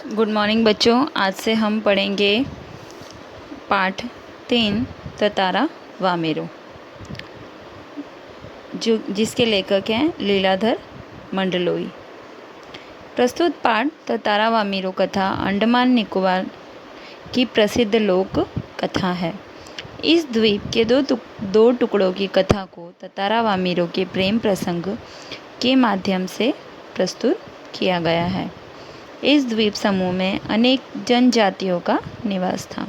Good morning बच्चों। आज से हम पढ़ेंगे पाठ 3 ततारा वामेरो, जिसके लेखक हैं लीलाधर मंडलोई। प्रस्तुत पाठ ततारा वामेरो कथा अंडमान निकोबार की प्रसिद्ध लोक कथा है। इस द्वीप के दो टुकड़ों की कथा को ततारा वामेरो के प्रेम प्रसंग के माध्यम से प्रस्तुत किया गया है। इस द्वीप समूह में अनेक जनजातियों का निवास था।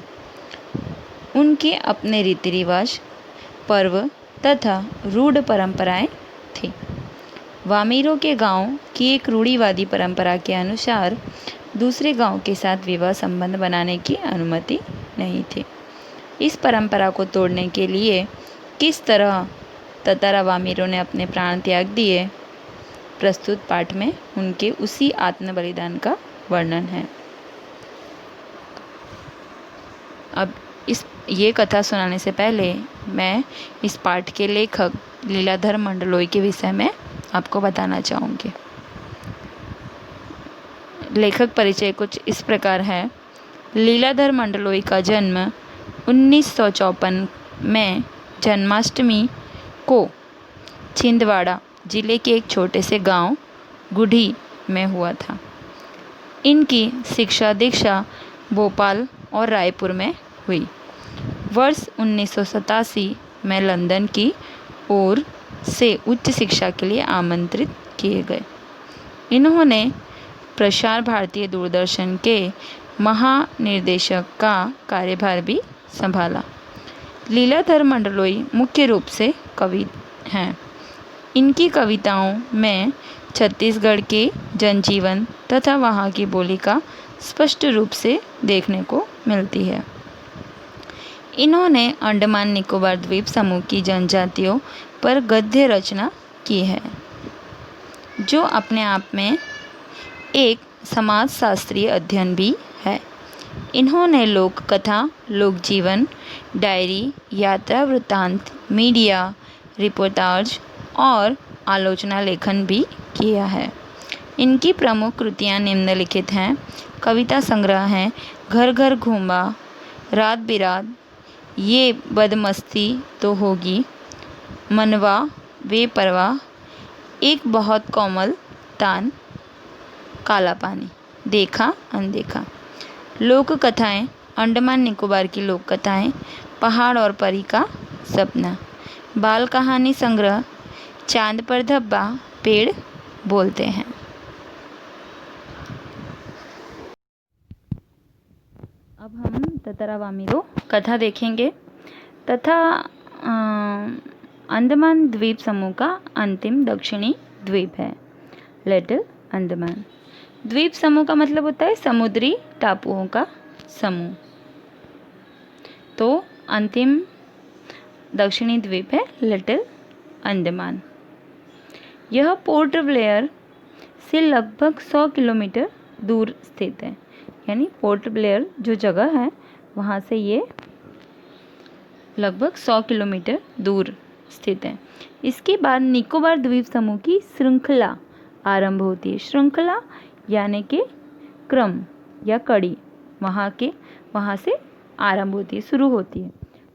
उनके अपने रीति रिवाज, पर्व तथा रूढ़ परंपराएं थी। वामेरो के गांव की एक रूढ़िवादी परंपरा के अनुसार दूसरे गांव के साथ विवाह संबंध बनाने की अनुमति नहीं थी। इस परंपरा को तोड़ने के लिए किस तरह ततारा वामेरो ने अपने प्राण त्याग दिए, प्रस्तुत पाठ में उनके उसी आत्म बलिदान का वर्णन है। अब ये कथा सुनाने से पहले मैं इस पाठ के लेखक लीलाधर मंडलोई के विषय में आपको बताना चाहूँगी। लेखक परिचय कुछ इस प्रकार है। लीलाधर मंडलोई का जन्म 1954 में जन्माष्टमी को छिंदवाड़ा जिले के एक छोटे से गांव गुढ़ी में हुआ था। इनकी शिक्षा दीक्षा भोपाल और रायपुर में हुई। वर्ष 1987 में लंदन की ओर से उच्च शिक्षा के लिए आमंत्रित किए गए। इन्होंने प्रसार भारतीय दूरदर्शन के महानिर्देशक का कार्यभार भी संभाला। लीलाधर मंडलोई मुख्य रूप से कवि हैं। इनकी कविताओं में छत्तीसगढ़ के जनजीवन तथा वहाँ की बोली का स्पष्ट रूप से देखने को मिलती है। इन्होंने अंडमान निकोबार द्वीप समूह की जनजातियों पर गद्य रचना की है, जो अपने आप में एक समाजशास्त्रीय अध्ययन भी है। इन्होंने लोक कथा, लोक जीवन, डायरी, यात्रा वृत्तांत, मीडिया रिपोर्टाज और आलोचना लेखन भी किया है। इनकी प्रमुख कृतियाँ निम्नलिखित हैं। कविता संग्रह हैं घर घर घूमा, रात बिरात, ये बदमस्ती तो होगी, मनवा बेपरवाह, एक बहुत कोमल तान, काला पानी, देखा अनदेखा। लोक कथाएँ अंडमान निकोबार की लोक कथाएँ, पहाड़ और परी का सपना। बाल कहानी संग्रह चांद पर धब्बा, पेड़ बोलते हैं। अब हम ततारा वामेरो कथा देखेंगे। तथा अंडमान द्वीप समूह का अंतिम दक्षिणी द्वीप है, लिटिल अंडमान। द्वीप समूह का मतलब होता है समुद्री टापुओं का समूह। तो अंतिम दक्षिणी द्वीप है लिटिल अंडमान। यह पोर्ट ब्लेयर से लगभग 100 किलोमीटर दूर स्थित है। यानी पोर्ट ब्लेयर जो जगह है वहाँ से ये लगभग 100 किलोमीटर दूर स्थित है। इसके बाद निकोबार द्वीप समूह की श्रृंखला आरंभ होती है। श्रृंखला यानी कि क्रम या कड़ी वहाँ से आरंभ होती है, शुरू होती है,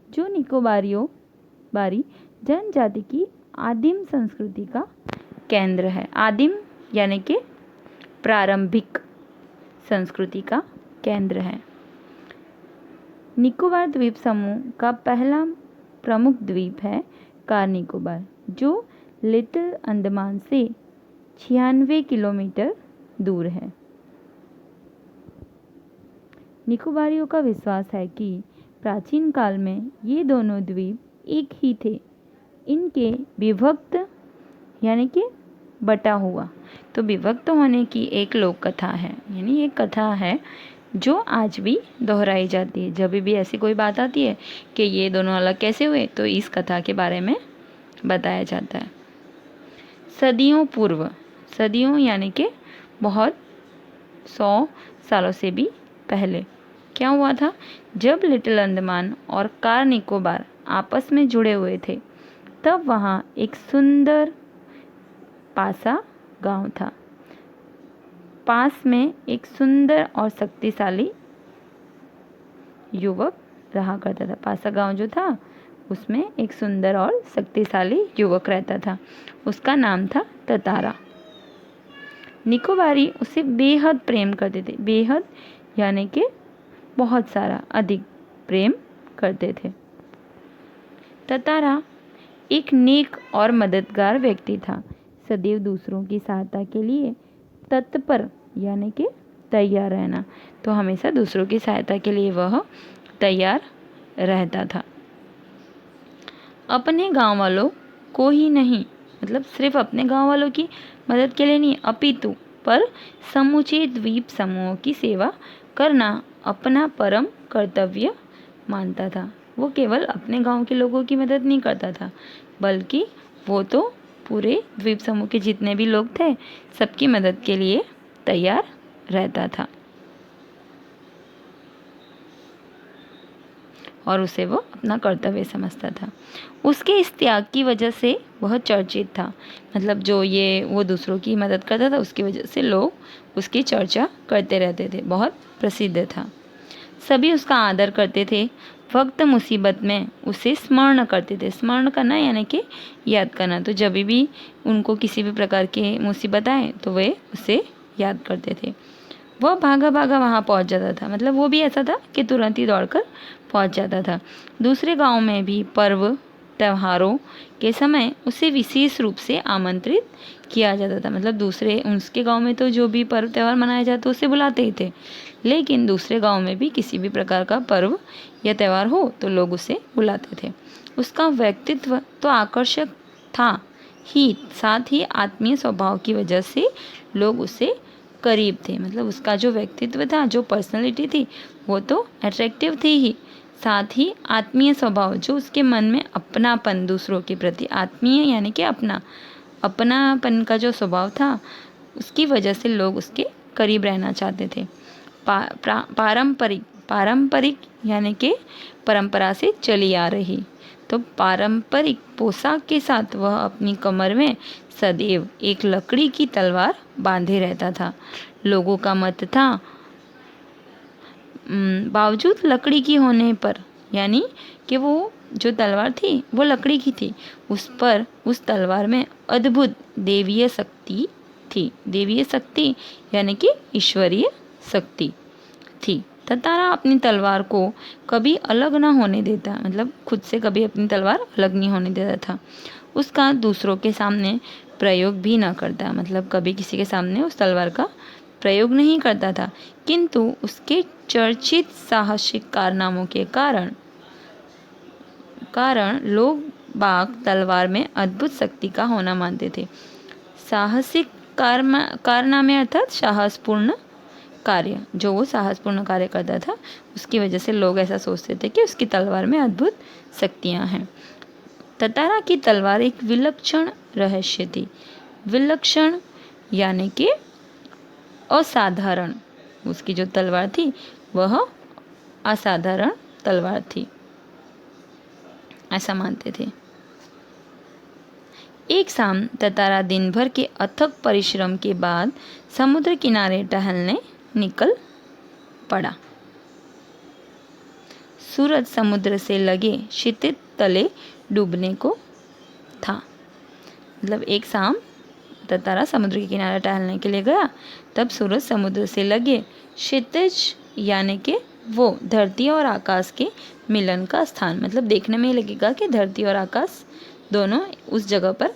जो निकोबारी जनजाति की आदिम संस्कृति का केंद्र है। आदिम यानी कि प्रारंभिक संस्कृति का केंद्र है। निकोबार द्वीप समूह का पहला प्रमुख द्वीप है कार निकोबार, जो लिटिल अंडमान से 96 किलोमीटर दूर है। निकोबारियों का विश्वास है कि प्राचीन काल में ये दोनों द्वीप एक ही थे। इनके विभक्त यानी कि बटा हुआ, तो विभक्त होने की एक लोक कथा है, यानी एक कथा है जो आज भी दोहराई जाती है। जब भी ऐसी कोई बात आती है कि ये दोनों अलग कैसे हुए, तो इस कथा के बारे में बताया जाता है। सदियों पूर्व, सदियों यानी कि बहुत 100 सालों से भी पहले क्या हुआ था, जब लिटिल अंडमान और कार निकोबार आपस में जुड़े हुए थे, तब वहाँ एक सुंदर पासा गांव था। पास में एक सुंदर और शक्तिशाली युवक रहा करता था। पासा गांव जो था उसमें एक सुंदर और शक्तिशाली युवक रहता था, उसका नाम था ततारा। निकोबारी उसे बेहद प्रेम करते थे, बेहद यानी कि बहुत सारा, अधिक प्रेम करते थे। ततारा एक नेक और मददगार व्यक्ति था, सदैव दूसरों की सहायता के लिए तत्पर यानी कि तैयार रहना, तो हमेशा दूसरों की सहायता के लिए वह तैयार रहता था। अपने गांव वालों को ही नहीं, मतलब सिर्फ अपने गांव वालों की मदद के लिए नहीं, अपितु पर समूचे द्वीप समूहों की सेवा करना अपना परम कर्तव्य मानता था। वो केवल अपने गांव के लोगों की मदद नहीं करता था, बल्कि वो तो पूरे द्वीप समूह के जितने भी लोग थे सबकी मदद के लिए तैयार रहता था, और उसे वो अपना कर्तव्य समझता था। उसके इस त्याग की वजह से वह चर्चित था, मतलब जो ये वो दूसरों की मदद करता था उसकी वजह से लोग उसकी चर्चा करते रहते थे, बहुत प्रसिद्ध था। सभी उसका आदर करते थे, वक्त मुसीबत में उसे स्मरण करते थे। स्मरण करना यानी कि याद करना, तो जब भी उनको किसी भी प्रकार की मुसीबत आए तो वे उसे याद करते थे। वह भागा भागा वहाँ पहुँच जाता था, मतलब वो भी ऐसा था कि तुरंत ही दौड़कर पहुँच जाता था। दूसरे गांव में भी पर्व त्योहारों के समय उसे विशेष रूप से आमंत्रित किया जाता था, मतलब दूसरे उसके गांव में तो जो भी पर्व त्यौहार मनाया जाता उसे बुलाते ही थे, लेकिन दूसरे गांव में भी किसी भी प्रकार का पर्व या त्यौहार हो तो लोग उसे बुलाते थे। उसका व्यक्तित्व तो आकर्षक था ही, साथ ही आत्मीय स्वभाव की वजह से लोग उसे करीब थे, मतलब उसका जो व्यक्तित्व था, जो पर्सनैलिटी थी वो तो अट्रैक्टिव थी ही, साथ ही आत्मीय स्वभाव, जो उसके मन में अपनापन दूसरों के प्रति, आत्मीय यानी कि अपनापन का जो स्वभाव था उसकी वजह से लोग उसके करीब रहना चाहते थे। पारंपरिक यानी कि परंपरा से चली आ रही, तो पारंपरिक पोशाक के साथ वह अपनी कमर में सदैव एक लकड़ी की तलवार बांधे रहता था। लोगों का मत था बावजूद लकड़ी की होने पर, यानी कि वो जो तलवार थी वो लकड़ी की थी, उस तलवार में अद्भुत देवीय शक्ति थी। देवीय शक्ति यानी कि ईश्वरीय शक्ति थी। ततारा अपनी तलवार को कभी अलग ना होने देता, मतलब खुद से कभी अपनी तलवार अलग नहीं होने देता था। उसका दूसरों के सामने प्रयोग भी ना करता, मतलब कभी किसी के सामने उस तलवार का प्रयोग नहीं करता था, किंतु उसके चर्चित साहसिक कारनामों के कारण लोग बाग तलवार में अद्भुत शक्ति का होना मानते थे। साहसिक कारनामे अर्थात साहसपूर्ण कार्य, जो वो साहसपूर्ण कार्य करता था उसकी वजह से लोग ऐसा सोचते थे कि उसकी तलवार में अद्भुत शक्तियाँ हैं। ततारा की तलवार एक विलक्षण रहस्य थी। विलक्षण यानी कि असाधारण, उसकी जो तलवार थी वह असाधारण तलवार थी, ऐसा मानते थे। एक शाम ततारा दिन भर के अथक परिश्रम के बाद समुद्र किनारे टहलने निकल पड़ा। सूरज समुद्र से लगे क्षितिज तले डूबने को था, मतलब एक शाम ततारा समुद्र के किनारे टहलने के लिए गया, तब सूरज समुद्र से लगे क्षितिज यानी कि वो धरती और आकाश के मिलन का स्थान, मतलब देखने में ही लगेगा कि धरती और आकाश दोनों उस जगह पर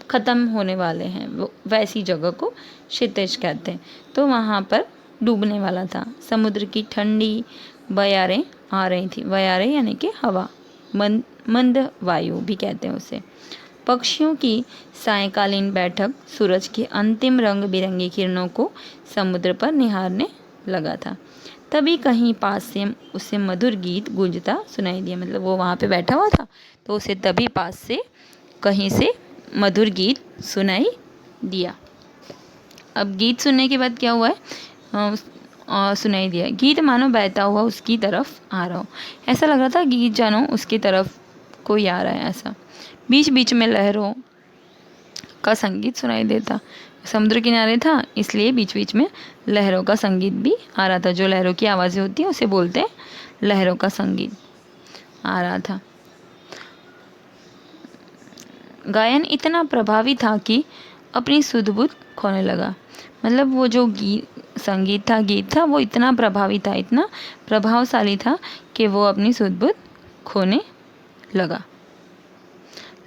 ख़त्म होने वाले हैं, वो वैसी जगह को क्षितिज कहते हैं। तो वहाँ पर डूबने वाला था। समुद्र की ठंडी बयारें आ रही थी, बयारें यानी कि हवा, मंद वायु भी कहते हैं उसे। पक्षियों की सायंकालीन बैठक सूरज की अंतिम रंग बिरंगी किरणों को समुद्र पर निहारने लगा था। तभी कहीं पास से उसे मधुर गीत गूंजता सुनाई दिया, मतलब वो वहाँ पे बैठा हुआ था तो उसे तभी पास से कहीं से मधुर गीत सुनाई दिया। अब गीत सुनने के बाद क्या हुआ है, सुनाई दिया, गीत मानो बहता हुआ उसकी तरफ आ रहा हो, ऐसा लग रहा था गीत जानो उसकी तरफ कोई आ रहा है ऐसा। बीच बीच में लहरों का संगीत सुनाई देता। समुद्र किनारे था इसलिए बीच बीच में लहरों का संगीत भी आ रहा था। जो लहरों की आवाज़ें होती हैं उसे बोलते हैं लहरों का संगीत आ रहा था। गायन इतना प्रभावी था कि अपनी सुध बुध खोने लगा। मतलब वो जो गीत था वो इतना प्रभावी था, इतना प्रभावशाली था कि वो अपनी सुध बुध खोने लगा।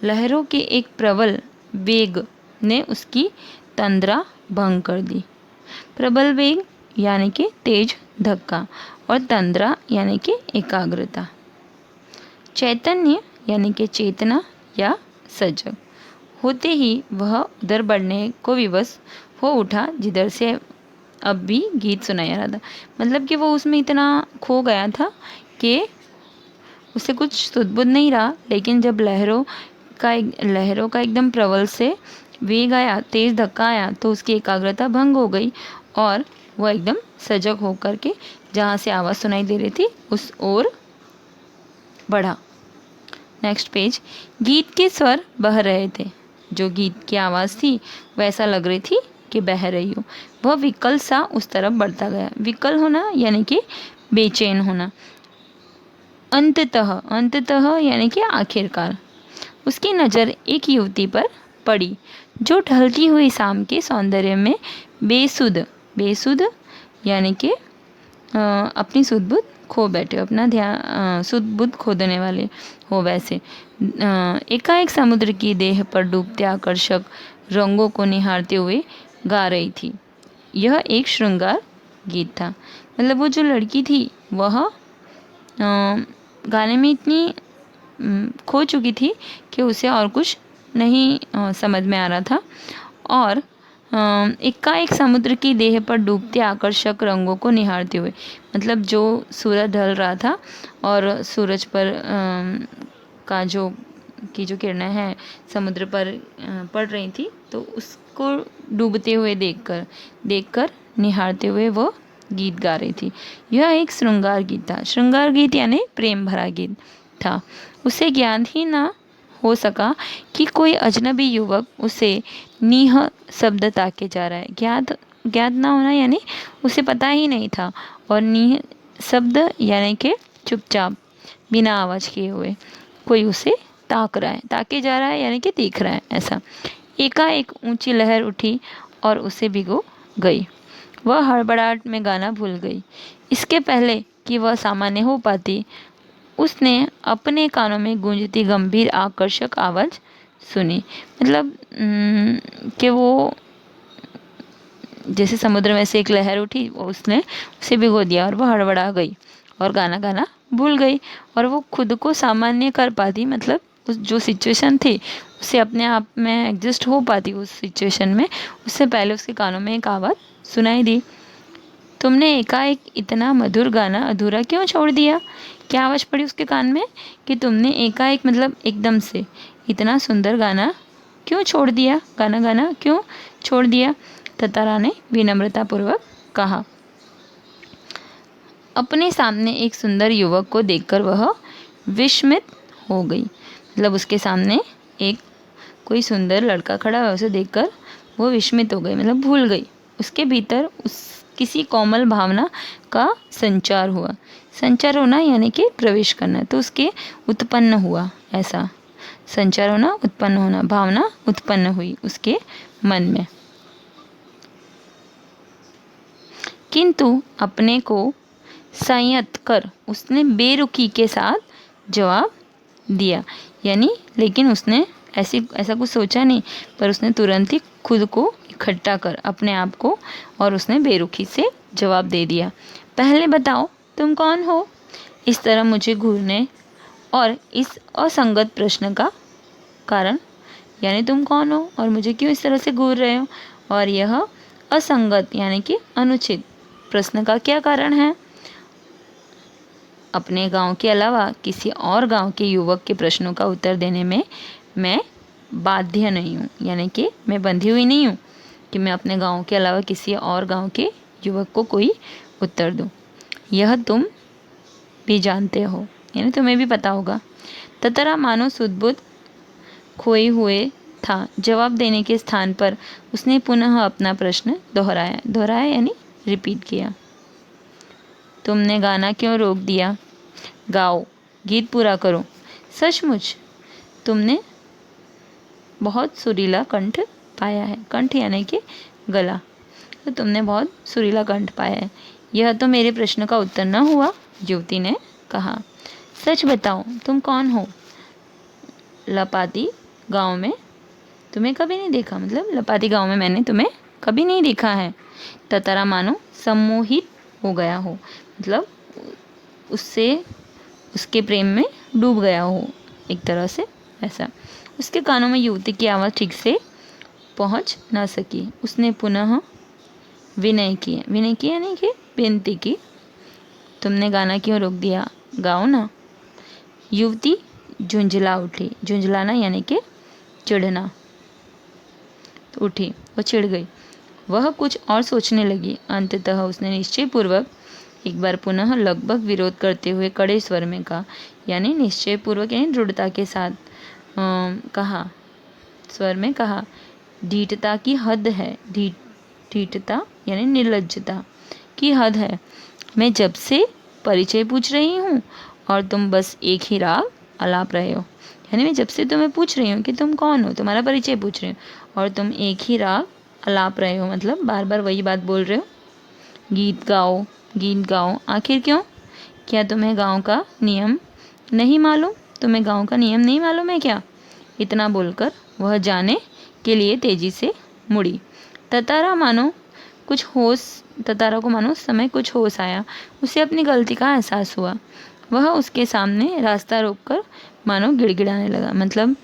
लहरों के एक प्रबल वेग ने उसकी तंद्रा भंग कर दी। प्रबल वेग यानी कि तेज धक्का और तंद्रा यानी कि एकाग्रता। चैतन्य यानी कि चेतना या सजग होते ही वह उधर बढ़ने को विवश हो उठा जिधर से अब भी गीत सुनाया रहा था। मतलब कि वो उसमें इतना खो गया था कि उसे कुछ सुध-बुध नहीं रहा। लेकिन जब लहरों का एकदम प्रबल से वेग आया, तेज धक्का आया, तो उसकी एकाग्रता भंग हो गई और वह एकदम सजग होकर के जहाँ से आवाज़ सुनाई दे रही थी उस ओर बढ़ा। Next page. गीत के स्वर बह रहे थे। जो गीत की आवाज़ थी वैसा लग रही थी कि बह रही हो। वह विकल सा उस तरफ बढ़ता गया। विकल होना यानी कि बेचैन होना। अंततः यानी कि आखिरकार उसकी नज़र एक युवती पर पड़ी जो ढलती हुई शाम के सौंदर्य में बेसुध यानी कि अपनी सुध बुध खो बैठे, अपना ध्यान सुध बुध खो देने वाले हो। वैसे एकाएक समुद्र की देह पर डूबते आकर्षक रंगों को निहारते हुए गा रही थी। यह एक श्रृंगार गीत था। मतलब वो जो लड़की थी वह गाने में इतनी खो चुकी थी कि उसे और कुछ नहीं समझ में आ रहा था। और एकाएक समुद्र की देह पर डूबते आकर्षक रंगों को निहारते हुए, मतलब जो सूरज ढल रहा था और सूरज पर का जो किरणें हैं समुद्र पर पड़ रही थी, तो उसको डूबते हुए देखकर निहारते हुए वो गीत गा रही थी। यह एक श्रृंगार गीत था। श्रृंगार गीत यानी प्रेम भरा गीत था। उसे ज्ञान ही ना हो सका कि कोई अजनबी युवक उसे नीह शब्द ताके जा रहा है। ज्ञात ना होना यानी उसे पता ही नहीं था, और नीह शब्द यानी कि चुपचाप बिना आवाज़ किए हुए कोई उसे ताके जा रहा है यानी कि देख रहा है ऐसा। एकाएक ऊंची लहर उठी और उसे भिगो गई। वह हड़बड़ाहट में गाना भूल गई। इसके पहले कि वह सामान्य हो पाती, उसने अपने कानों में गूंजती गंभीर आकर्षक आवाज़ सुनी। मतलब कि वो जैसे समुद्र में से एक लहर उठी, उसने उसे भिगो दिया और वह हड़बड़ा गई और गाना भूल गई। और वो खुद को सामान्य कर पाती, मतलब उस जो सिचुएशन थी उसे अपने आप में एडजस्ट हो पाती उस सिचुएशन में, उससे पहले उसके कानों में एक आवाज़ सुनाई दी। तुमने एकाएक इतना मधुर गाना अधूरा क्यों छोड़ दिया? क्या आवाज़ पड़ी उसके कान में कि तुमने एकाएक मतलब एकदम से इतना सुंदर गाना क्यों छोड़ दिया? गाना क्यों छोड़ दिया? ततारा ने विनम्रतापूर्वक कहा। अपने सामने एक सुंदर युवक को देखकर वह विस्मित हो गई। मतलब उसके सामने एक कोई सुंदर लड़का खड़ा है, उसे देखकर वो विस्मित हो गई, मतलब भूल गई। उसके भीतर किसी कोमल भावना का संचार हुआ। संचार होना यानी कि प्रवेश करना, तो उसके उत्पन्न हुआ ऐसा। संचार होना, उत्पन्न होना, भावना उत्पन्न हुई उसके मन में। किंतु अपने को संयत कर उसने बेरुखी के साथ जवाब दिया। यानी लेकिन उसने ऐसा कुछ सोचा नहीं, पर उसने तुरंत ही खुद को इकट्ठा कर अपने आप को, और उसने बेरुखी से जवाब दे दिया। पहले बताओ तुम कौन हो? इस तरह मुझे घूरने और इस असंगत प्रश्न का कारण, यानी तुम कौन हो और मुझे क्यों इस तरह से घूर रहे हो, और यह असंगत यानी कि अनुचित प्रश्न का क्या कारण है? अपने गांव के अलावा किसी और गांव के युवक के प्रश्नों का उत्तर देने में मैं बाध्य नहीं हूँ, यानी कि मैं बंधी हुई नहीं हूँ कि मैं अपने गांव के अलावा किसी और गांव के युवक को कोई उत्तर दूँ। यह तुम भी जानते हो, यानी तुम्हें भी पता होगा। ततरा मानो सुध-बुध खोए हुए था। जवाब देने के स्थान पर उसने पुनः अपना प्रश्न दोहराया यानी रिपीट किया। तुमने गाना क्यों रोक दिया? गाओ, गीत पूरा करो। सचमुच तुमने बहुत सुरीला कंठ पाया है। कंठ यानी कि गला। तो तुमने बहुत सुरीला कंठ पाया है। यह तो मेरे प्रश्न का उत्तर न हुआ, युवती ने कहा। सच बताओ, तुम कौन हो? लपाती गांव में तुम्हें कभी नहीं देखा, मतलब लपाती गांव में मैंने तुम्हें कभी नहीं देखा है। ततारा मानो सम्मोहित हो गया हो, मतलब उससे उसके प्रेम में डूब गया हो एक तरह से, ऐसा। उसके कानों में युवती की आवाज़ ठीक से पहुंच ना सकी। उसने पुनः विनय की यानी कि विनती की। तुमने गाना क्यों रोक दिया? गाओ ना। युवती झुंझला उठी। झुंझलाना यानी कि चिढ़ना। तो उठी, वो चिढ़ गई। वह कुछ और सोचने लगी। अंततः उसने निश्चयपूर्वक एक बार पुनः लगभग विरोध करते हुए कड़े स्वर में कहा, यानी निश्चयपूर्वक यानी दृढ़ता के साथ कहा, स्वर में कहा, ढीठता की हद है। ढीठता यानी निर्लज्जता की हद है। मैं जब से परिचय पूछ रही हूँ और तुम बस एक ही राग अलाप रहे हो। यानी मैं जब से तुम्हें पूछ रही हूँ कि तुम कौन हो, तुम्हारा परिचय पूछ रही हूँ और तुम एक ही राग अलाप रहे हो, मतलब बार बार वही बात बोल रहे हो। गीत गाओ। आखिर क्यों? क्या तुम्हें गाँव का नियम नहीं मालूम? तुम्हें गाँव का नियम नहीं मालूम है क्या? इतना बोलकर वह जाने के लिए तेजी से मुड़ी। ततारा को मानो उस समय कुछ होश आया। उसे अपनी गलती का एहसास हुआ। वह उसके सामने रास्ता रोककर मानो गिड़गिड़ाने लगा, मतलब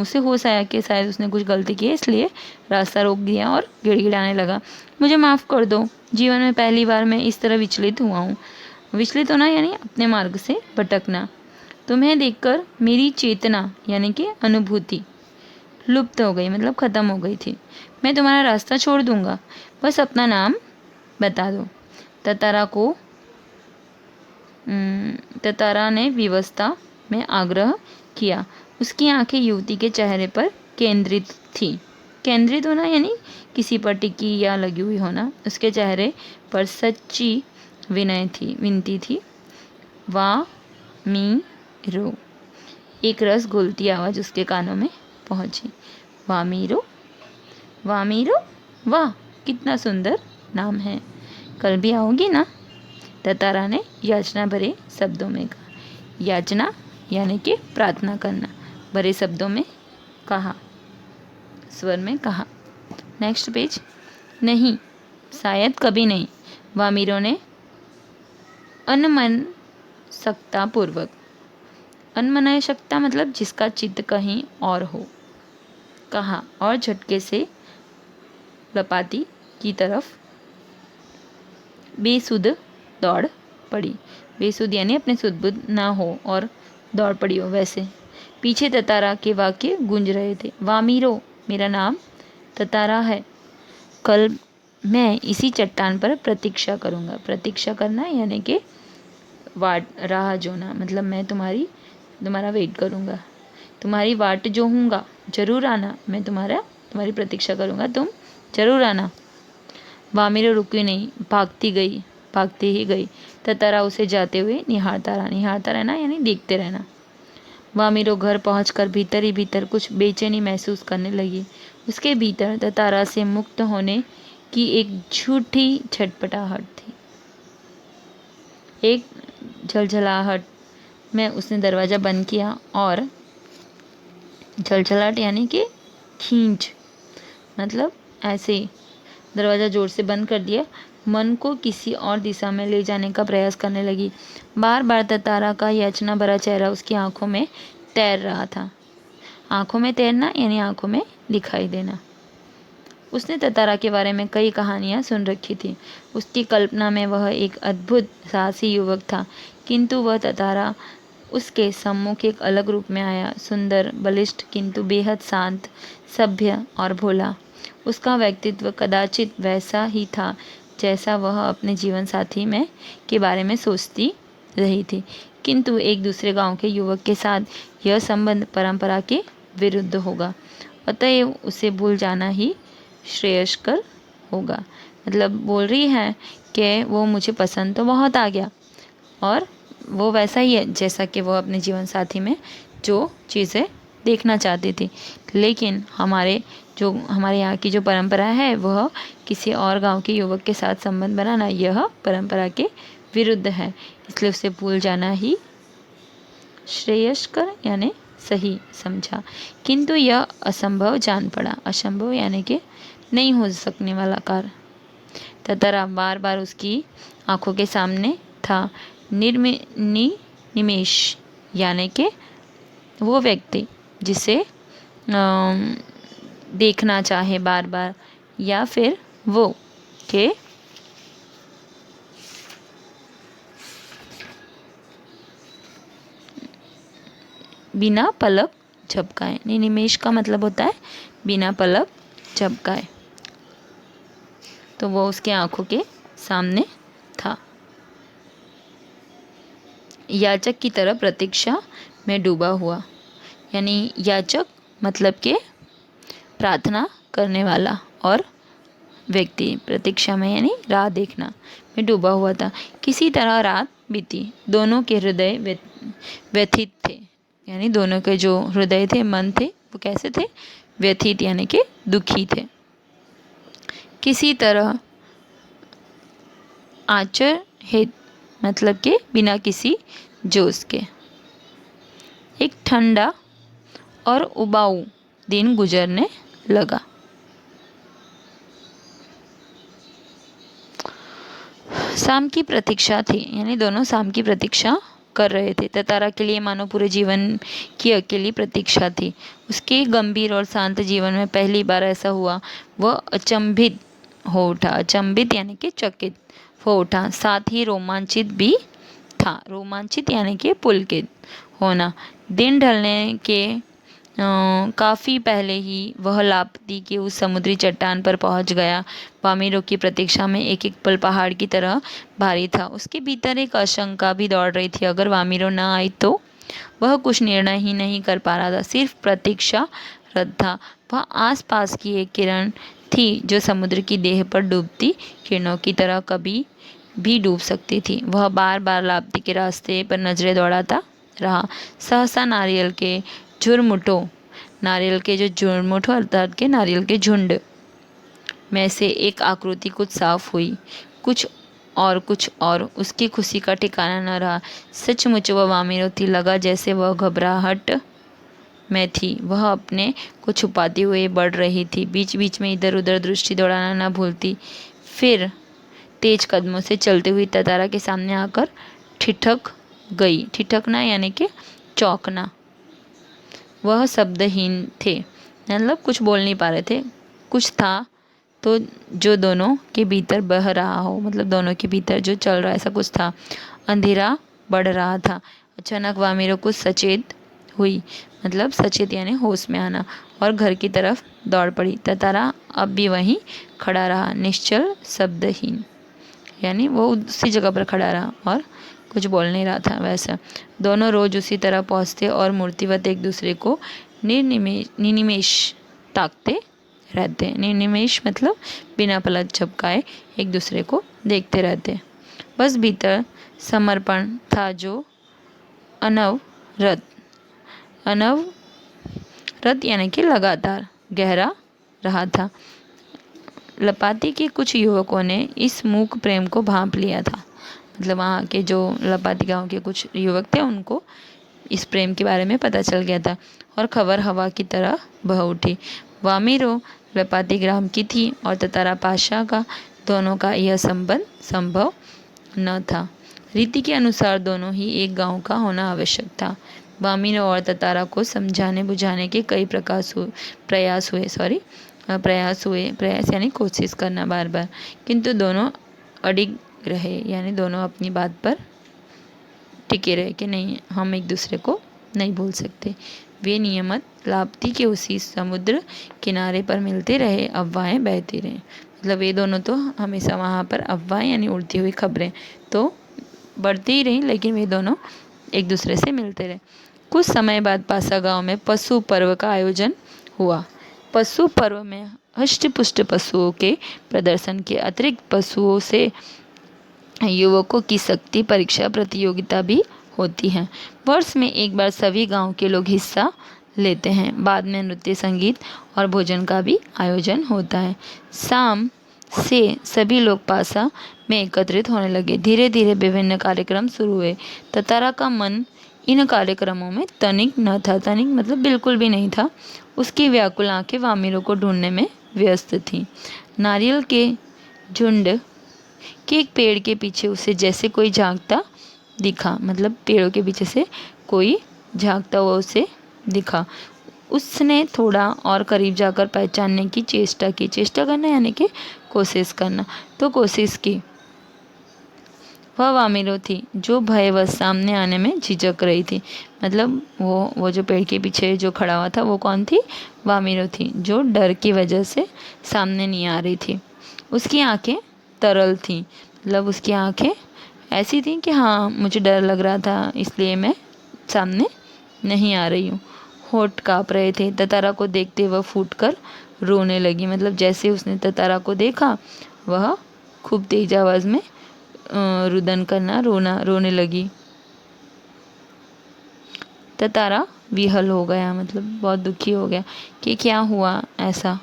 उसे होश आया कि शायद उसने कुछ गलती की है, इसलिए रास्ता रोक दिया और गिड़गिड़ाने लगा। मुझे माफ़ कर दो, जीवन में पहली बार मैं इस तरह विचलित हुआ हूँ। विचलित होना यानी अपने मार्ग से भटकना। तुम्हें देखकर मेरी चेतना यानी कि अनुभूति लुप्त हो गई, मतलब ख़त्म हो गई थी। मैं तुम्हारा रास्ता छोड़ दूंगा, बस अपना नाम बता दो। ततारा ने विवशता में आग्रह किया। उसकी आंखें युवती के चेहरे पर केंद्रित थी। केंद्रित होना यानी किसी पर टिकी या लगी हुई होना। उसके चेहरे पर सच्ची विनती थी। वाह मी रो। एक रस घुलती आवाज़ उसके कानों में पहुंची। वामीरो, वाह कितना सुंदर नाम है। कल भी आओगी ना? ततारा ने याचना भरे शब्दों में कहा। याचना यानी कि प्रार्थना करना, भरे शब्दों में कहा, स्वर में कहा। Next page. नहीं, शायद कभी नहीं। वामीरो ने अनमनस्कता मतलब जिसका चित्त कहीं और हो, कहा और झटके से लपाती की तरफ बेसुध दौड़ पड़ी। बेसुध यानी अपने सुध-बुध ना हो और दौड़ पड़ी हो, वैसे। पीछे ततारा के वाक्य गूंज रहे थे। वामीरो, मेरा नाम ततारा है। कल मैं इसी चट्टान पर प्रतीक्षा करूँगा। प्रतीक्षा करना यानी कि राह जोना, मतलब मैं तुम्हारा वेट करूँगा, तुम्हारी वाट जो हूँगा, जरूर आना। मैं तुम्हारी प्रतीक्षा करूँगा, तुम जरूर आना। वामीरो रुकी नहीं, भागती ही गई। ततारा उसे जाते हुए निहारता रहना यानी देखते रहना। वामीरो घर पहुंचकर भीतर ही भीतर कुछ बेचैनी महसूस करने लगी। उसके भीतर ततारा से मुक्त होने की एक झूठी छटपटाहट थी। एक झलझलाहट में उसने दरवाज़ा बंद किया और झलझलाहट यानी कि खींच, मतलब ऐसे दरवाज़ा जोर से बंद कर दिया। मन को किसी और दिशा में ले जाने का प्रयास करने लगी। बार बार ततारा का याचना भरा चेहरा उसकी आंखों में तैर रहा था। आंखों में तैरना यानी आंखों में दिखाई देना। उसने ततारा के बारे में कई कहानियाँ सुन रखी थी। उसकी कल्पना में वह एक अद्भुत साहसी युवक था, किंतु वह ततारा उसके सम्मुख एक अलग रूप में आया। सुंदर, बलिष्ठ, किंतु बेहद शांत, सभ्य और भोला। उसका व्यक्तित्व कदाचित वैसा ही था जैसा वह अपने जीवन साथी के बारे में सोचती रही थी, किंतु एक दूसरे गांव के युवक के साथ यह संबंध परंपरा के विरुद्ध होगा। अतएव उसे भूल जाना ही श्रेयस्कर होगा। मतलब बोल रही है कि वो मुझे पसंद तो बहुत आ गया और वो वैसा ही है जैसा कि वो अपने जीवन साथी में जो चीज़ें देखना चाहती थी, लेकिन हमारे यहाँ की जो परंपरा है वह किसी और गांव के युवक के साथ संबंध बनाना यह परंपरा के विरुद्ध है, इसलिए उसे भूल जाना ही श्रेयस्कर यानी सही समझा। किंतु यह असंभव जान पड़ा। असंभव यानी कि नहीं हो सकने वाला कार्य। ततरा बार बार उसकी आंखों के सामने था। निमेश यानी कि वो व्यक्ति जिसे देखना चाहे बार बार, या फिर वो के बिना पलक झपकाए। निमेश का मतलब होता है बिना पलक झपकाए। तो वो उसके आंखों के सामने था। याचक की तरह प्रतीक्षा में डूबा हुआ, यानी याचक मतलब के प्रार्थना करने वाला और व्यक्ति प्रतीक्षा में यानी राह देखना में डूबा हुआ था। किसी तरह रात बीती। दोनों के हृदय व्यथित थे, यानी दोनों के जो हृदय थे, मन थे, वो कैसे थे? व्यथित यानी कि दुखी थे। किसी तरह आचर हित मतलब के बिना किसी जोश के। एक ठंडा और उबाऊ दिन गुजरने लगा। शाम की प्रतीक्षा थी, यानी दोनों शाम की प्रतीक्षा कर रहे थे। ततारा के लिए मानो पूरे जीवन की अकेली प्रतीक्षा थी। उसके गंभीर और शांत जीवन में पहली बार ऐसा हुआ। वह अचंभित हो उठा। अचंभित यानी कि चकित हो उठा, साथ ही रोमांचित भी था। रोमांचित यानी कि पुलकित होना। दिन ढलने के काफ़ी पहले ही वह लापती के उस समुद्री चट्टान पर पहुंच गया। वामिरों की प्रतीक्षा में एक एक पल पहाड़ की तरह भारी था। उसके भीतर एक आशंका भी दौड़ रही थी, अगर वामिरो न आई तो। वह कुछ निर्णय ही नहीं कर पा रहा था, सिर्फ प्रतीक्षारत था। वह आसपास की एक किरण थी जो समुद्र की देह पर डूबती किरणों की तरह कभी भी डूब सकती थी। वह बार बार लापती के रास्ते पर नजरें दौड़ाता रहा। सहसा नारियल के झुरमुटों, नारियल के जो झुरमुटों अर्थात के नारियल के झुंड में से एक आकृति कुछ साफ हुई। कुछ और उसकी खुशी का ठिकाना न रहा। सचमुच वह वामिरो थी। लगा जैसे वह घबराहट में थी। वह अपने को छुपाते हुए बढ़ रही थी, बीच बीच में इधर उधर दृष्टि दौड़ाना न भूलती। फिर तेज कदमों से चलती हुई ततारा के सामने आकर ठिठक गई। ठिठकना यानी कि चौंकना। वह शब्दहीन थे, मतलब कुछ बोल नहीं पा रहे थे। कुछ था तो जो दोनों के भीतर बह रहा हो, मतलब दोनों के भीतर जो चल रहा है, ऐसा कुछ था। अंधेरा बढ़ रहा था। अचानक वामिरो कुछ सचेत हुई, मतलब सचेत यानी होश में आना, और घर की तरफ दौड़ पड़ी। ततारा अब भी वहीं खड़ा रहा, निश्चल, शब्दहीन, यानी वो उसी जगह पर खड़ा रहा और कुछ बोल नहीं रहा था। वैसा दोनों रोज उसी तरह पहुँचते और मूर्तिवत एक दूसरे को निनिमेष ताकते रहते। निनिमेष मतलब बिना पलक झपकाए एक दूसरे को देखते रहते। बस भीतर समर्पण था जो अनवरत यानी कि लगातार गहरा रहा था। लपाती के कुछ युवकों ने इस मूक प्रेम को भांप लिया था। मतलब वहाँ के जो लपाती गांव के कुछ युवक थे उनको इस प्रेम के बारे में पता चल गया था और खबर हवा की तरह बह उठी। वामिरो लपाती ग्राम की थी और ततारा पाशा का। दोनों का यह संबंध संभव न था। रीति के अनुसार दोनों ही एक गांव का होना आवश्यक था। वामिरो और ततारा को समझाने बुझाने के कई प्रयास हुए यानी कोशिश करना बार बार, किंतु दोनों अडिग रहे, यानी दोनों अपनी बात पर टिके रहे कि नहीं, हम एक दूसरे को नहीं भूल सकते। वे नियमित लापती के उसी समुद्र किनारे पर मिलते रहे, अफवाहें बहती रहीं। मतलब ये दोनों तो हमेशा वहाँ पर अफवाहें यानी उड़ती हुई खबरें तो बढ़ती ही रहीं, लेकिन वे दोनों एक दूसरे से मिलते रहे। कुछ समय बाद पासा गांव में पशु पर्व का आयोजन हुआ। पशु पर्व में हष्ट-पुष्ट पशुओं के प्रदर्शन के अतिरिक्त पशुओं से युवकों की शक्ति परीक्षा प्रतियोगिता भी होती है। वर्ष में एक बार सभी गांव के लोग हिस्सा लेते हैं। बाद में नृत्य, संगीत और भोजन का भी आयोजन होता है। शाम से सभी लोग पासा में एकत्रित होने लगे। धीरे धीरे विभिन्न कार्यक्रम शुरू हुए। ततारा का मन इन कार्यक्रमों में तनिक न था। तनिक मतलब बिल्कुल भी नहीं था। उसकी व्याकुल आंखें वामिरों को ढूंढने में व्यस्त थीं। नारियल के झुंड के एक पेड़ के पीछे उसे जैसे कोई झांकता दिखा। मतलब पेड़ों के पीछे से कोई झांकता हुआ उसे दिखा। उसने थोड़ा और करीब जाकर पहचानने की चेष्टा की। चेष्टा करना यानी कि कोशिश करना। तो कोशिश की। वह वामिरो थी जो भयवश सामने आने में झिझक रही थी। मतलब वो जो पेड़ के पीछे जो खड़ा हुआ था वो कौन थी? वामिरो थी, जो डर की वजह से सामने नहीं आ रही थी। उसकी आंखें तरल थीं। मतलब उसकी आंखें ऐसी थीं कि हाँ, मुझे डर लग रहा था इसलिए मैं सामने नहीं आ रही हूँ। होठ काँप रहे थे। ततारा को देखते वह फूटकर रोने लगी। मतलब जैसे उसने ततारा को देखा वह खूब तेज आवाज़ में रुदन करना, रोने लगी। ततारा विहल हो गया, मतलब बहुत दुखी हो गया कि क्या हुआ ऐसा।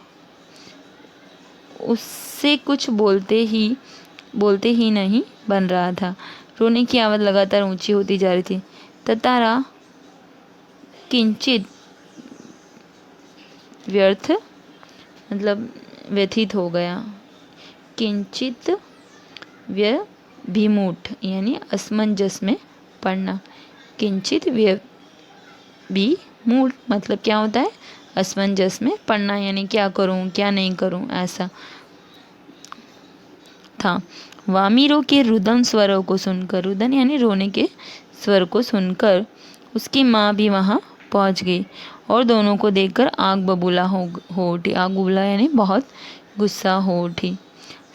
उससे कुछ बोलते ही नहीं बन रहा था। रोने की आवाज़ लगातार ऊंची होती जा रही थी। ततारा किंचित व्यथित हो गया। किंचित विमूढ़ यानी असमंजस में पड़ना। किंचित विमूढ़ मतलब क्या होता है? असमंजस में पड़ना, यानी क्या करूं क्या नहीं करूं ऐसा था। वामिरो के रुदन स्वरों को सुनकर, रुदन यानी रोने के स्वर को सुनकर उसकी माँ भी वहाँ पहुँच गई और दोनों को देखकर आग बबूला हो उठी। आग बबूला यानी बहुत गुस्सा हो उठी।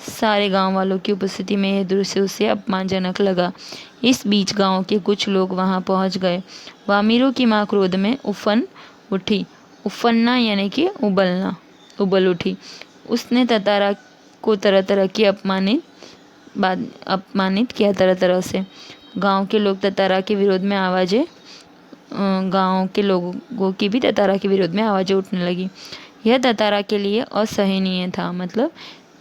सारे गांव वालों की उपस्थिति में यह दृश्य उसे अपमानजनक लगा। इस बीच गांव के कुछ लोग वहां पहुंच गए। वामिरो की मां क्रोध में उफन उठी। उफनना यानी कि उबल उठी। उसने ततारा को तरह तरह की अपमानित किया। तरह तरह से गांव के लोग ततारा के विरोध में गांव के लोगों की भी ततारा के विरोध में आवाज़ें उठने लगी। यह ततारा के लिए असहनीय था। मतलब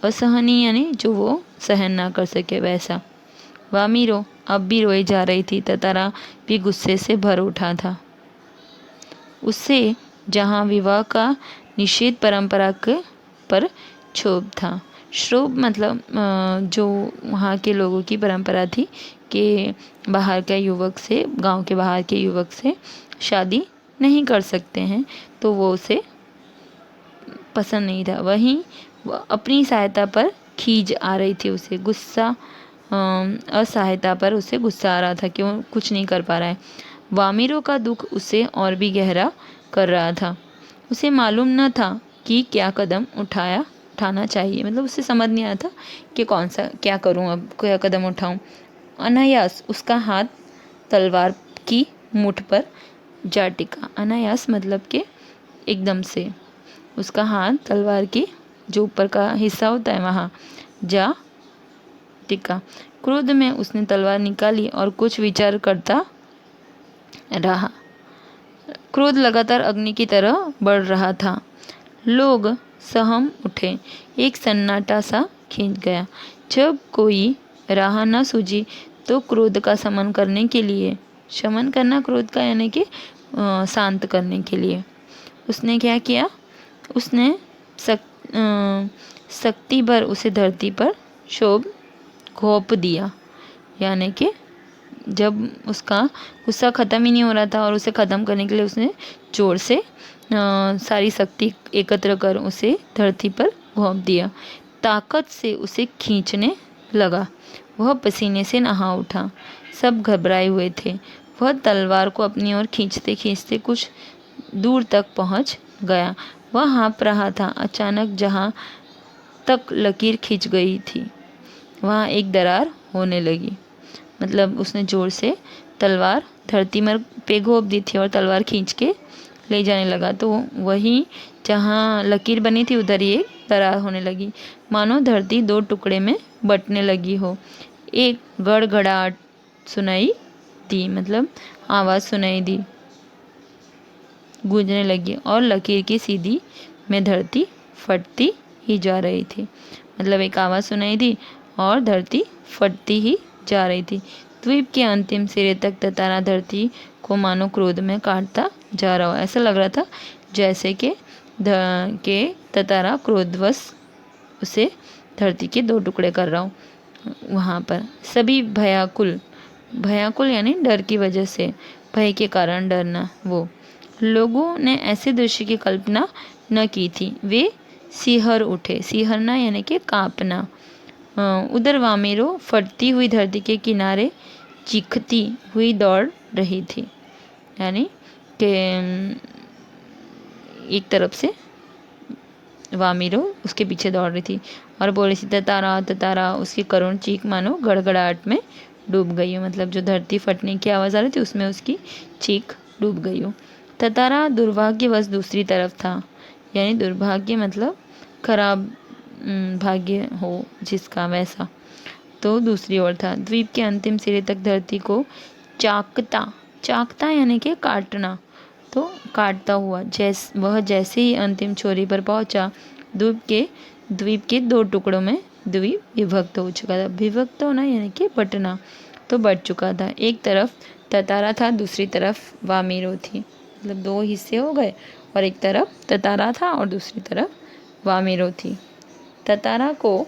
असहनीय यानी जो वो सहन ना कर सके वैसा। वामिरो अब भी रोई जा रही थी। ततारा भी गुस्से से भर उठा था। उससे जहाँ विवाह का निषेध परंपरा पर क्षोभ था। क्षोभ मतलब जो वहाँ के लोगों की परंपरा थी कि बाहर के युवक से, गांव के बाहर के युवक से शादी नहीं कर सकते हैं, तो वो उसे पसंद नहीं था। वहीं अपनी सहायता पर खीज आ रही थी उसे, गुस्सा असहायता पर उसे गुस्सा आ रहा था कि वो कुछ नहीं कर पा रहा है। वामिरो का दुख उसे और भी गहरा कर रहा था। उसे मालूम न था कि क्या कदम उठाना चाहिए। मतलब उसे समझ नहीं आया था कि क्या करूं, अब क्या कदम उठाऊं। अनायास उसका हाथ तलवार की मुठ पर जा टिका। अनायास मतलब कि एकदम से उसका हाथ तलवार की जो ऊपर का हिस्सा होता है वहाँ जा टिका। क्रोध में उसने तलवार निकाली और कुछ विचार करता रहा। क्रोध लगातार अग्नि की तरह बढ़ रहा था। लोग सहम उठे। एक सन्नाटा सा खिंच गया। जब कोई राह न सूझी तो क्रोध का शमन करना क्रोध का यानी कि शांत करने के लिए उसने क्या किया? उसने शक्ति भर उसे धरती पर घोंप दिया। यानी कि जब उसका गुस्सा ख़त्म ही नहीं हो रहा था और उसे ख़त्म करने के लिए उसने जोर से सारी शक्ति एकत्र कर उसे धरती पर घोंप दिया। ताकत से उसे खींचने लगा। वह पसीने से नहा उठा। सब घबराए हुए थे। वह तलवार को अपनी ओर खींचते खींचते कुछ दूर तक पहुंच गया। वह हाँफ रहा था। अचानक जहाँ तक लकीर खिंच गई थी वहाँ एक दरार होने लगी। मतलब उसने जोर से तलवार धरती में पे घोंप दी थी और तलवार खींच के ले जाने लगा तो वहीं जहाँ लकीर बनी थी उधर ही एक दरार होने लगी, मानो धरती दो टुकड़े में बंटने लगी हो। एक गड़गड़ाहट सुनाई दी, मतलब आवाज़ सुनाई दी, गूंजने लगी और लकीर की सीधी में धरती फटती ही जा रही थी। मतलब एक आवाज़ सुनाई दी और धरती फटती ही जा रही थी। द्वीप के अंतिम सिरे तक ततारा धरती को मानो क्रोध में काटता जा रहा हो। ऐसा लग रहा था जैसे कि ततारा क्रोधवश उसे धरती के दो टुकड़े कर रहा हूँ। वहाँ पर सभी भयाकुल, भयाकुल यानी डर की वजह से, भय के कारण डरना। वो लोगों ने ऐसे दृश्य की कल्पना न की थी। वे सिहर उठे, सिहरना यानी कि कांपना। उधर वामेरो फटती हुई धरती के किनारे चीखती हुई दौड़ रही थी, यानी कि एक तरफ से वामीरो उसके पीछे दौड़ रही थी और बोल रही थी ततारा ततारा। उसकी करुण चीख मानो गड़गड़ाहट में डूब गई हो, मतलब जो धरती फटने की आवाज़ आ रही थी उसमें उसकी चीख डूब गई हो। ततारा दुर्भाग्यवश दूसरी तरफ था, यानी दुर्भाग्य मतलब खराब भाग्य हो जिसका, वैसा, तो दूसरी ओर था। द्वीप के अंतिम सिरे तक धरती को चाकता, चाकता यानी कि काटना, तो काटता हुआ वह जैसे ही अंतिम छोरी पर पहुंचा, द्वीप के दो टुकड़ों में द्वीप विभक्त हो चुका था। विभक्त होना यानी कि बटना, तो बट चुका था। एक तरफ ततारा था, दूसरी तरफ वामीरो थी, मतलब दो हिस्से हो गए और एक तरफ ततारा था और दूसरी तरफ वामीरो थी। ततारा को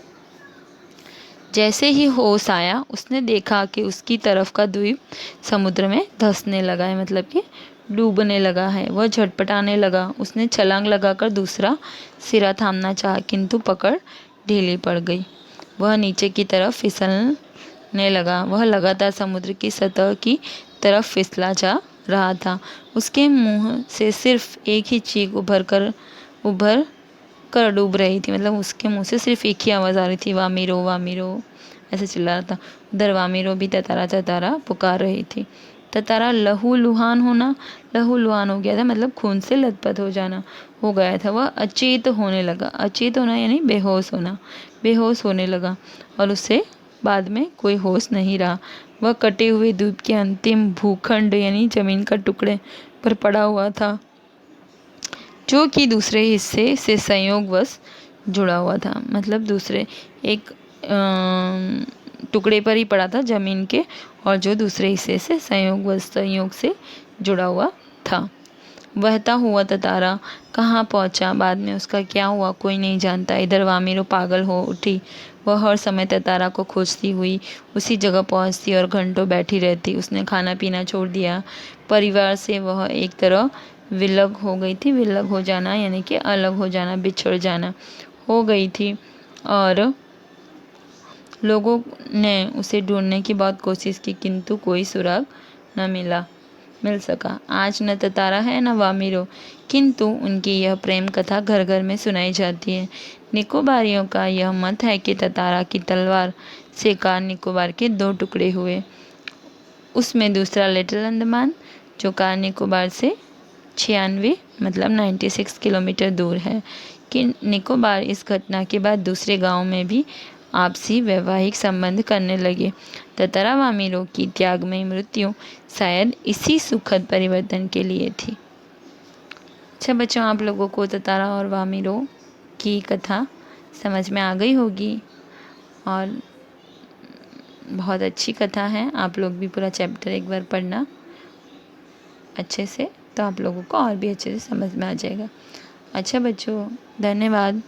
जैसे ही होश आया उसने देखा कि उसकी तरफ का द्वीप समुद्र में धंसने लगा है, मतलब कि डूबने लगा है। वह झटपटाने लगा। उसने छलांग लगाकर दूसरा सिरा थामना चाहा, किंतु पकड़ ढीली पड़ गई। वह नीचे की तरफ फिसलने लगा। वह लगातार समुद्र की सतह की तरफ फिसला जा रहा था। उसके मुंह से सिर्फ एक ही चीख उभर कर डूब रही थी, मतलब उसके मुंह से सिर्फ एक ही आवाज़ आ रही थी, वामीरो वामीरो, ऐसे चिल्ला रहा था। उधर वामीरो भी ततारा ततारा पुकार रही थी। ततारा लहूलुहान हो गया था, मतलब खून से लथपथ हो गया था। वह अचेत होने लगा। अचेत होना यानी बेहोश होना, बेहोश होने लगा और उसे बाद में कोई होश नहीं रहा। वह कटे हुए द्वीप के अंतिम भूखंड यानी जमीन का टुकड़े पर पड़ा हुआ था, जो कि दूसरे हिस्से से संयोगवश जुड़ा हुआ था। मतलब दूसरे एक टुकड़े पर ही पड़ा था जमीन के, और जो दूसरे हिस्से से संयोग से जुड़ा हुआ था। बहता हुआ ततारा कहाँ पहुँचा, बाद में उसका क्या हुआ, कोई नहीं जानता। इधर वामीरो पागल हो उठी। वह हर समय ततारा को खोजती हुई उसी जगह पहुँचती और घंटों बैठी रहती। उसने खाना पीना छोड़ दिया। परिवार से वह एक तरह विलग हो गई थी। विलग हो जाना यानी कि अलग हो जाना, बिछड़ जाना हो गई थी। और लोगों ने उसे ढूंढने की बहुत कोशिश की, किंतु कोई सुराग न मिल सका। आज न ततारा है न वामीरो, किंतु उनकी यह प्रेम कथा घर घर में सुनाई जाती है। निकोबारियों का यह मत है कि ततारा की तलवार से कार निकोबार के दो टुकड़े हुए। उसमें दूसरा लिटिल अंडमान, जो कार निकोबार से 96 मतलब 96 किलोमीटर दूर है, कि निकोबार इस घटना के बाद दूसरे गांव में भी आपसी वैवाहिक संबंध करने लगे। ततारा वामीरो की त्यागमयी मृत्यु शायद इसी सुखद परिवर्तन के लिए थी। अच्छा बच्चों, आप लोगों को ततारा और वामीरो की कथा समझ में आ गई होगी और बहुत अच्छी कथा है। आप लोग भी पूरा चैप्टर एक बार पढ़ना अच्छे से, तो आप लोगों को और भी अच्छे से समझ में आ जाएगा। अच्छा बच्चों, धन्यवाद।